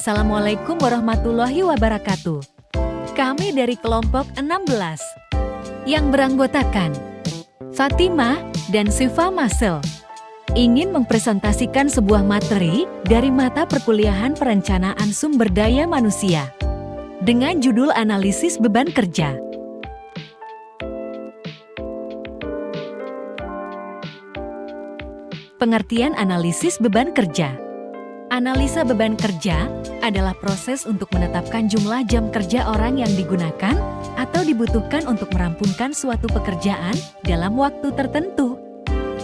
Assalamualaikum warahmatullahi wabarakatuh. Kami dari kelompok 16 yang beranggotakan Fatimah dan Siva Masel ingin mempresentasikan sebuah materi dari mata perkuliahan perencanaan sumber daya manusia dengan judul analisis beban kerja. Pengertian analisis beban kerja. Analisa beban kerja adalah proses untuk menetapkan jumlah jam kerja orang yang digunakan atau dibutuhkan untuk merampungkan suatu pekerjaan dalam waktu tertentu.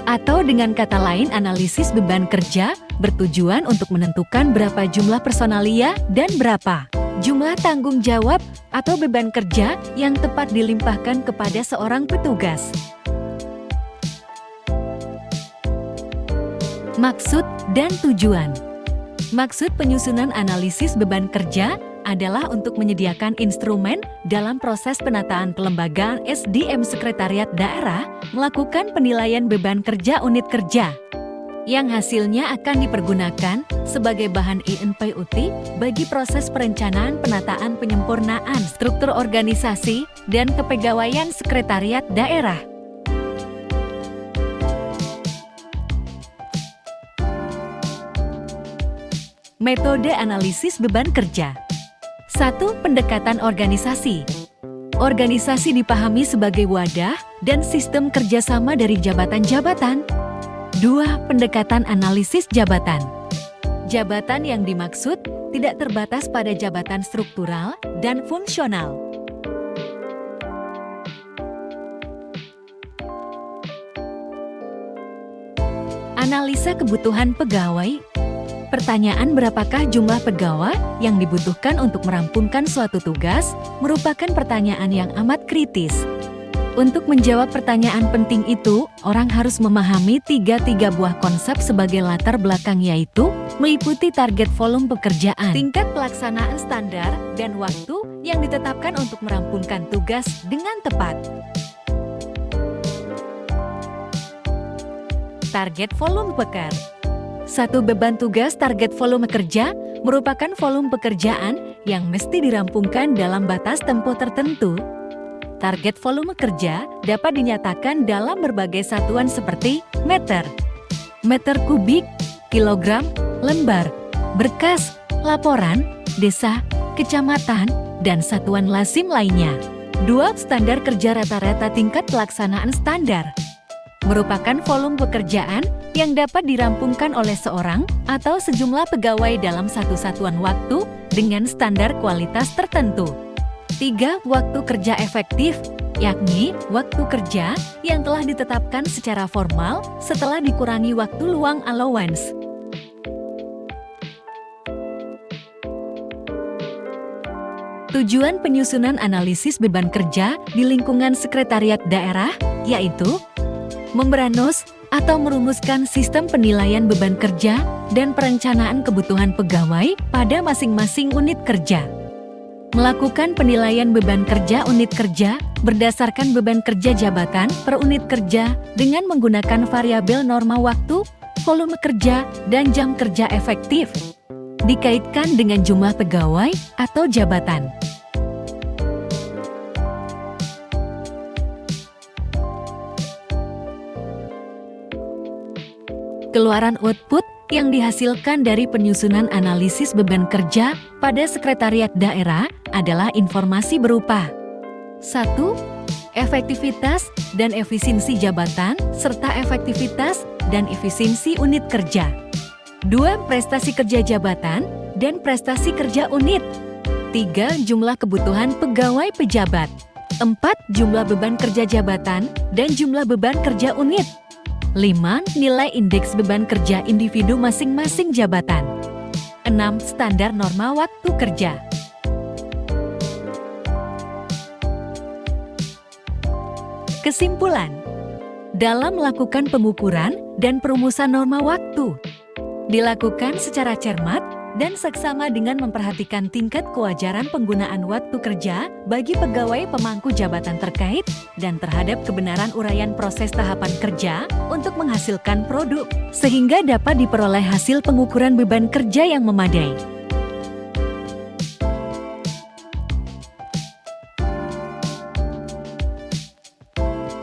Atau dengan kata lain, analisis beban kerja bertujuan untuk menentukan berapa jumlah personalia dan berapa jumlah tanggung jawab atau beban kerja yang tepat dilimpahkan kepada seorang petugas. Maksud dan tujuan. Maksud penyusunan analisis beban kerja adalah untuk menyediakan instrumen dalam proses penataan kelembagaan SDM Sekretariat Daerah melakukan penilaian beban kerja unit kerja, yang hasilnya akan dipergunakan sebagai bahan INPUT bagi proses perencanaan penataan penyempurnaan struktur organisasi dan kepegawaian Sekretariat Daerah. Metode analisis beban kerja. 1. Pendekatan organisasi. Organisasi dipahami sebagai wadah dan sistem kerjasama dari jabatan-jabatan. 2. Pendekatan analisis jabatan. Jabatan yang dimaksud tidak terbatas pada jabatan struktural dan fungsional. Analisa kebutuhan pegawai. Pertanyaan berapakah jumlah pegawai yang dibutuhkan untuk merampungkan suatu tugas merupakan pertanyaan yang amat kritis. Untuk menjawab pertanyaan penting itu, orang harus memahami tiga buah konsep sebagai latar belakang, yaitu meliputi target volume pekerjaan, tingkat pelaksanaan standar, dan waktu yang ditetapkan untuk merampungkan tugas dengan tepat. Target volume pekerjaan. 1. Beban tugas. Target volume kerja merupakan volume pekerjaan yang mesti dirampungkan dalam batas tempo tertentu. Target volume kerja dapat dinyatakan dalam berbagai satuan seperti meter, meter kubik, kilogram, lembar, berkas, laporan, desa, kecamatan, dan satuan lazim lainnya. 2. Standar kerja rata-rata. Tingkat pelaksanaan standar merupakan volume pekerjaan yang dapat dirampungkan oleh seorang atau sejumlah pegawai dalam satu satuan waktu dengan standar kualitas tertentu. 3. Waktu kerja efektif, yakni waktu kerja yang telah ditetapkan secara formal setelah dikurangi waktu luang allowance. Tujuan penyusunan analisis beban kerja di lingkungan sekretariat daerah yaitu memberanus atau merumuskan sistem penilaian beban kerja dan perencanaan kebutuhan pegawai pada masing-masing unit kerja. Melakukan penilaian beban kerja unit kerja berdasarkan beban kerja jabatan per unit kerja dengan menggunakan variabel norma waktu, volume kerja, dan jam kerja efektif. Dikaitkan dengan jumlah pegawai atau jabatan. Keluaran output yang dihasilkan dari penyusunan analisis beban kerja pada sekretariat daerah adalah informasi berupa 1. Efektivitas dan efisiensi jabatan serta efektivitas dan efisiensi unit kerja. 2. Prestasi kerja jabatan dan prestasi kerja unit. 3. Jumlah kebutuhan pegawai pejabat. 4. Jumlah beban kerja jabatan dan jumlah beban kerja unit. 5. Nilai indeks beban kerja individu masing-masing jabatan. 6. Standar norma waktu kerja. Kesimpulan. Dalam melakukan pengukuran dan perumusan norma waktu, dilakukan secara cermat dan seksama dengan memperhatikan tingkat kewajaran penggunaan waktu kerja bagi pegawai pemangku jabatan terkait dan terhadap kebenaran uraian proses tahapan kerja untuk menghasilkan produk, sehingga dapat diperoleh hasil pengukuran beban kerja yang memadai.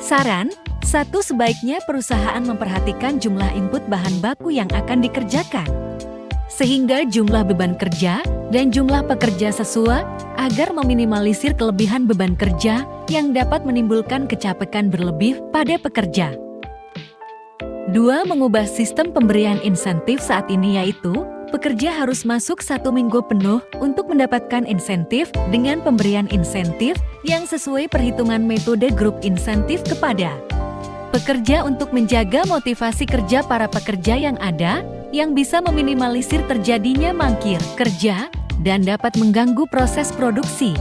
Saran, satu, sebaiknya perusahaan memperhatikan jumlah input bahan baku yang akan dikerjakan, sehingga jumlah beban kerja dan jumlah pekerja sesuai agar meminimalisir kelebihan beban kerja yang dapat menimbulkan kecapekan berlebih pada pekerja. 2. Mengubah sistem pemberian insentif saat ini, yaitu pekerja harus masuk 1 minggu penuh untuk mendapatkan insentif dengan pemberian insentif yang sesuai perhitungan metode grup insentif kepada pekerja untuk menjaga motivasi kerja para pekerja yang ada, yang bisa meminimalisir terjadinya mangkir kerja dan dapat mengganggu proses produksi.